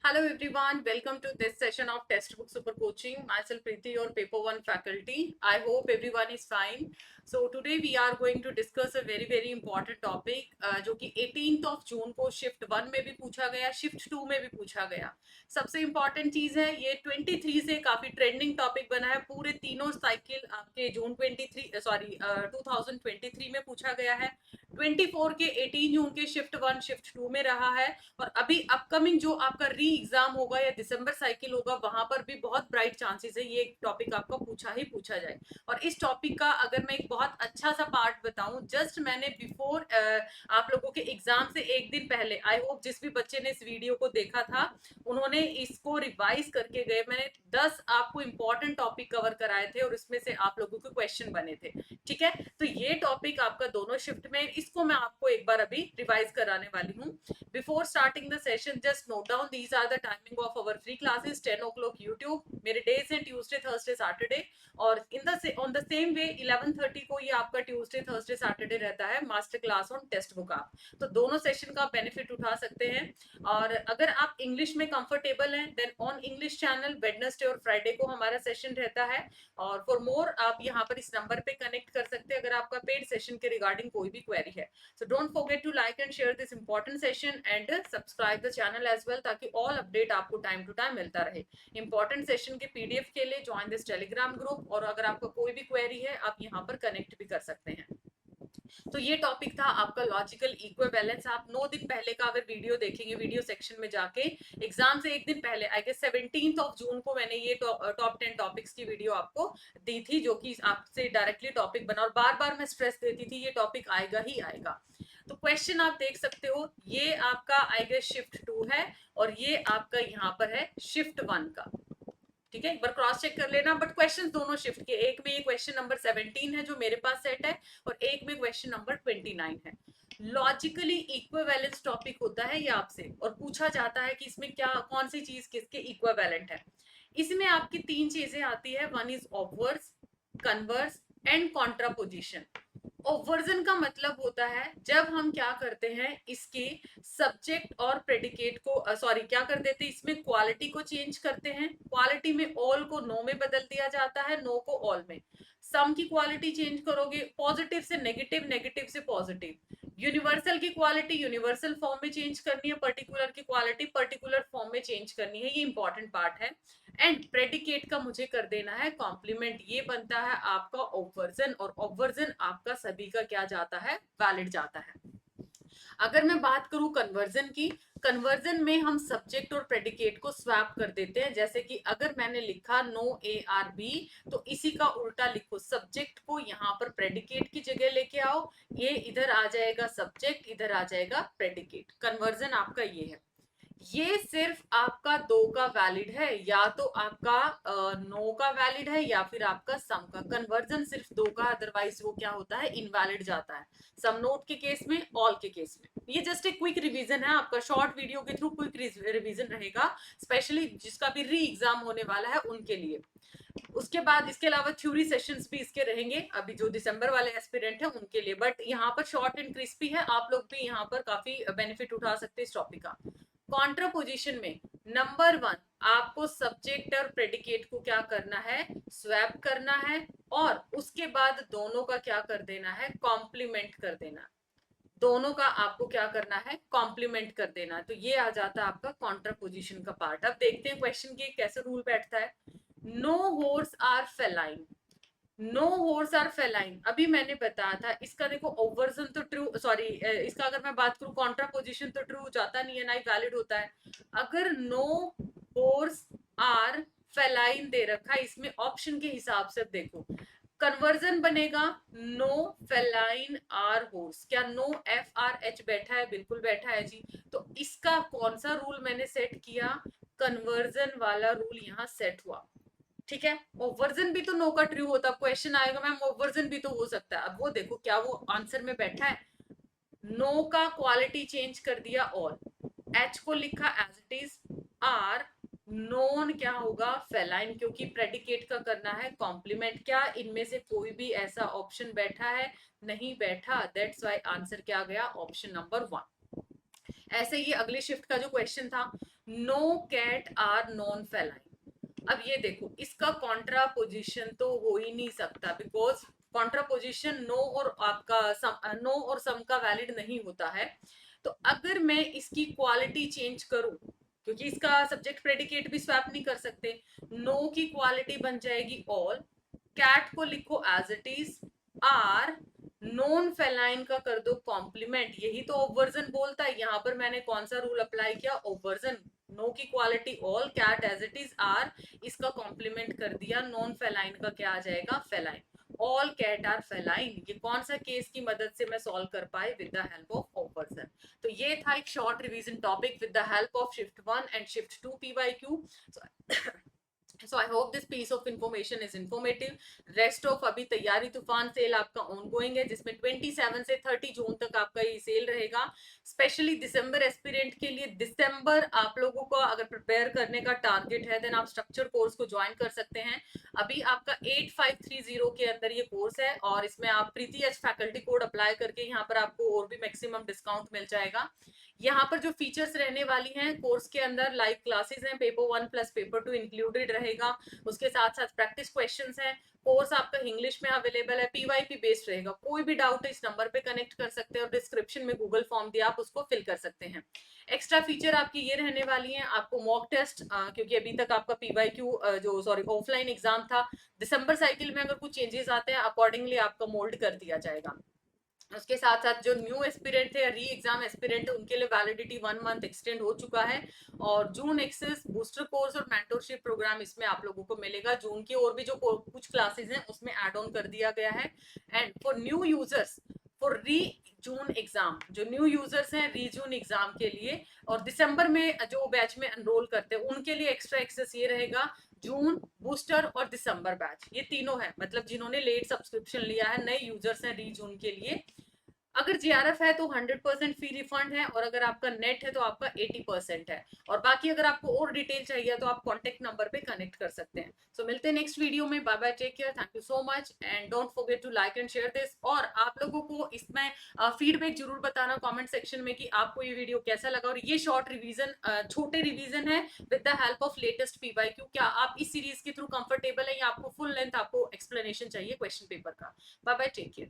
Hello everyone, welcome to this session of Textbook Super Coaching. Myself Preeti, your Paper 1 faculty. I hope everyone is fine. So today we are going to discuss a very important topic जो कि 18th of June को shift 1 में भी पूछा गया, shift 2 में भी पूछा गया. सबसे इम्पॉर्टेंट चीज है ये 23 से काफी ट्रेंडिंग टॉपिक बना है. पूरे तीनों साइकिल आपके जून 2023 में पूछा गया है. 24 के 18 जून के शिफ्ट 1 शिफ्ट 2 में रहा है. और अभी अपकमिंग जो आपका री एग्जाम होगा या दिसंबर साइकिल होगा वहां पर भी बहुत ब्राइट चांसेस है ये टॉपिक आपका पूछा ही पूछा जाए. और इस टॉपिक का अगर मैं एक बहुत अच्छा सा पार्ट बताऊं, जस्ट मैंने बिफोर आप लोगों के एग्जाम से एक दिन पहले, आई होप जिस भी बच्चे ने इस वीडियो को देखा था उन्होंने इसको रिवाइज करके गए. मैंने 10 आपको इंपॉर्टेंट टॉपिक कवर कराए थे और इसमें से आप लोगों के क्वेश्चन बने थे. ठीक है, तो ये टॉपिक आपका दोनों शिफ्ट में, इसको मैं आपको एक बार अभी रिवाइज कराने वाली हूँ. Before starting the session, just note down these are the timing of our free classes. 10 o'clock YouTube. मेरे days हैं Tuesday, Thursday, Saturday. और on the same way 11:30 को ये आपका Tuesday, Thursday, Saturday रहता है master class on text book आप. तो दोनों सेशन का बेनिफिट उठा सकते हैं. और अगर आप इंग्लिश में कंफर्टेबल हैं then on English channel Wednesday और फ्राइडे को हमारा सेशन रहता है. और फॉर मोर आप यहाँ पर इस नंबर पे कनेक्ट कर सकते हैं अगर आपका पेड सेशन के रिगार्डिंग कोई भी क्वेरी है. So don't forget to like and share this important session and subscribe the channel as well ताकि all update आपको time to time मिलता रहे. Important session के PDF के लिए join this telegram group. और अगर आपका कोई भी query है आप यहाँ पर connect भी कर सकते हैं. तो ये टॉपिक था आपका लॉजिकल इक्विवेलेंस. आप 9 दिन पहले का अगर वीडियो देखेंगे वीडियो सेक्शन में जाके, एग्जाम से एक दिन पहले I guess 17th of June को मैंने ये टॉप 10 टॉपिक्स की वीडियो आपको दी थी जो कि आपसे डायरेक्टली टॉपिक बना. और बार बार मैं स्ट्रेस देती थी ये टॉपिक आएगा ही आएगा. तो क्वेश्चन आप देख सकते हो, ये आपका आई गेस शिफ्ट 2 है और ये आपका यहाँ पर है शिफ्ट 1 का. ठीक है, एक बार क्रॉस चेक कर लेना. बट क्वेश्चन दोनों शिफ्ट के, एक में ये क्वेश्चन नंबर 17 है जो मेरे पास सेट है और एक में क्वेश्चन नंबर 29 है. लॉजिकली इक्विवेलेंस टॉपिक होता है ये आपसे और पूछा जाता है कि इसमें क्या कौन सी चीज किसके इक्विवेलेंट है. इसमें आपकी तीन चीजें आती है. One is obverse, converse and contraposition. Obversion का मतलब होता है जब हम क्या करते हैं इसके सब्जेक्ट और प्रेडिकेट को सॉरी क्या कर देते हैं इसमें क्वालिटी को चेंज करते हैं. क्वालिटी में ऑल को नो में बदल दिया जाता है, नो को ऑल में. सम की क्वालिटी चेंज करोगे, पॉजिटिव से नेगेटिव, नेगेटिव से पॉजिटिव. यूनिवर्सल की क्वालिटी यूनिवर्सल फॉर्म में चेंज करनी है, पर्टिकुलर की क्वालिटी पर्टिकुलर फॉर्म में चेंज करनी है. ये इंपॉर्टेंट पार्ट है. एंड प्रेडिकेट का मुझे कर देना है कॉम्प्लीमेंट. ये बनता है आपका ऑब्वर्जन और ऑब्वर्जन आपका सभी का क्या जाता है, वैलिड जाता है. अगर मैं बात करूं कन्वर्जन की, कन्वर्जन में हम सब्जेक्ट और प्रेडिकेट को स्वैप कर देते हैं. जैसे कि अगर मैंने लिखा नो ए आर बी तो इसी का उल्टा लिखो, सब्जेक्ट को यहाँ पर प्रेडिकेट की जगह लेके आओ. ये इधर आ जाएगा सब्जेक्ट, इधर आ जाएगा प्रेडिकेट. कन्वर्जन आपका ये है. ये सिर्फ आपका दो का वैलिड है, या तो आपका नो का वैलिड है या फिर आपका सम का. कन्वर्जन सिर्फ दो का, अदरवाइज वो क्या होता है, इनवैलिड जाता है. सम नोट के केस में, ऑल के केस में. ये जस्ट एक क्विक रिवीजन है आपका, शॉर्ट वीडियो के थ्रू क्विक रिवीजन रहेगा, स्पेशली जिसका भी री एग्जाम होने वाला है उनके लिए. उसके बाद इसके अलावा थ्योरी सेशंस भी इसके रहेंगे अभी जो दिसंबर वाले एस्पिरेंट है उनके लिए. बट यहाँ पर शॉर्ट एंड क्रिस्पी है, आप लोग भी यहाँ पर काफी बेनिफिट उठा सकते हैं इस टॉपिक का. कॉन्ट्रापोजिशन में नंबर 1 आपको सब्जेक्ट और प्रेडिकेट को क्या करना है, स्वैप करना है. और उसके बाद दोनों का क्या कर देना है, कॉम्प्लीमेंट कर देना. दोनों का आपको क्या करना है, कॉम्प्लीमेंट कर देना. तो ये आ जाता है आपका कॉन्ट्रापोजिशन का पार्ट. अब देखते हैं क्वेश्चन के कैसे रूल बैठता है. No horse are feline. No horse are feline अभी मैंने बताया था. इसका देखो ओवर्जन तो ट्रू, सॉरी इसका अगर मैं बात करूं कॉन्ट्रापोजिशन तो ट्रू जाता नहीं है, ना ही वैलिड होता है. अगर नो हॉर्स आर फेलाइन दे रखा है इसमें ऑप्शन के हिसाब से देखो, कन्वर्जन बनेगा नो फेलाइन आर हॉर्स. क्या नो एफ आर एच बैठा है, बिल्कुल बैठा है जी. तो इसका कौन सा रूल मैंने सेट किया, कन्वर्जन वाला रूल यहाँ सेट हुआ. ठीक है, ओवर्जन भी तो नो का ट्रू होता. क्वेश्चन आएगा मैम ओवर्जन भी तो हो सकता है. अब वो देखो क्या वो आंसर में बैठा है. नो का क्वालिटी चेंज कर दिया ऑल, एच को लिखा as it is, are non क्या होगा, फेलाइन, क्योंकि प्रेडिकेट का करना है कॉम्प्लीमेंट. क्या इनमें से कोई भी ऐसा ऑप्शन बैठा है, नहीं बैठा. दैट्स व्हाई आंसर क्या गया, ऑप्शन नंबर 1. ऐसे ही अगले शिफ्ट का जो क्वेश्चन था, no cat are non feline. अब ये देखो, इसका कॉन्ट्रा पोजिशन तो हो ही नहीं सकता, बिकॉज कॉन्ट्रा पोजिशन नो और आपका नो और सम का वैलिड नहीं होता है। तो अगर मैं इसकी क्वालिटी चेंज करूं, क्योंकि इसका सब्जेक्ट प्रेडिकेट भी स्वैप नहीं कर सकते, नो की क्वालिटी बन जाएगी ऑल, कैट को लिखो as it is, are non feline का कर दो कॉम्प्लीमेंट। यही तो ऑब्वर्जन बोलता है। यहाँ पर मैंने कौन सा रूल अप्लाई किया, ऑब्वर्जन। नो की quality all, cat as it is, are, इसका कॉम्प्लीमेंट कर दिया, नॉन फेलाइन का क्या आ जाएगा, feline. All cat are feline. ये कौन सा केस की मदद से मैं सॉल्व कर पाए, with the help of obversion. तो ये था एक short revision topic with the help of shift 1 and shift 2 PYQ. So I hope this piece of information is informative. Rest of अभी तैयारी तूफान सेल आपका ऑनगोइंग है, जिसमें 27 से 30 जून तक आपका ये सेल रहेगा। स्पेशली दिसंबर एस्पिरेंट के लिए, दिसंबर आप लोगों को अगर प्रिपेयर करने का टारगेट है, देन आप स्ट्रक्चर कोर्स को ज्वाइन कर सकते हैं। अभी आपका 8530 के अंदर ये कोर्स है, और इसमें आप प्रीति एच फैकल्टी कोड अप्लाई करके यहाँ पर आपको और भी मैक्सिमम डिस्काउंट मिल जाएगा। यहाँ पर जो फीचर्स रहने वाली हैं कोर्स के अंदर, लाइव क्लासेस हैं, पेपर 1 प्लस पेपर 2 इंक्लूडेड रहेगा। उसके साथ साथ प्रैक्टिस क्वेश्चंस हैं। कोर्स आपका इंग्लिश में अवेलेबल है, पीवाईपी बेस्ड रहेगा। कोई भी डाउट है इस नंबर पे कनेक्ट कर सकते हैं, और डिस्क्रिप्शन में गूगल फॉर्म दिया, आप उसको फिल कर सकते हैं। एक्स्ट्रा फीचर आपकी ये रहने वाली है, आपको मॉक टेस्ट, क्योंकि अभी तक आपका पीवाईक्यू जो सॉरी ऑफलाइन एग्जाम था, दिसंबर साइकिल में अगर कुछ चेंजेस आते हैं अकॉर्डिंगली आपका मोल्ड कर दिया जाएगा। उसके साथ साथ जो न्यू एस्पिरेंट थे या री एग्जाम एस्पिरेंट है, उनके लिए वैलिडिटी 1 मंथ एक्सटेंड हो चुका है। और जून एक्सेस बूस्टर कोर्स और मेंटरशिप प्रोग्राम इसमें आप लोगों को मिलेगा। जून की और भी जो कुछ क्लासेस हैं उसमें एड ऑन कर दिया गया है। And for new users, for री जून एग्जाम, जो न्यू यूजर्स हैं री जून एग्जाम के लिए, और दिसंबर में जो बैच में एनरोल करते हैं उनके लिए एक्स्ट्रा एक्सेस ये रहेगा, जून, बूस्टर और दिसंबर बैच, ये तीनों है। मतलब जिन्होंने लेट सब्सक्रिप्शन लिया है, नए यूजर्स हैं री जून के लिए। अगर जीआरएफ है तो 100% फी रिफंड है, और अगर आपका नेट है तो आपका 80% है। और बाकी अगर आपको और डिटेल चाहिए तो आप कॉन्टेक्ट नंबर पे कनेक्ट कर सकते हैं। सो मिलते हैं नेक्स्ट वीडियो में। Bye bye, take care, thank you so much, and don't forget to like and share this. और आप लोगों को इसमें फीडबैक जरूर बताना कमेंट सेक्शन में कि आपको ये वीडियो कैसा लगा। और ये शॉर्ट रिवीजन, छोटे रिवीजन है with the help of latest PYQ. क्या आप इस सीरीज के थ्रू कंफर्टेबल है, या आपको फुल लेंथ आपको एक्सप्लेनेशन चाहिए क्वेश्चन पेपर का। Bye bye, take care.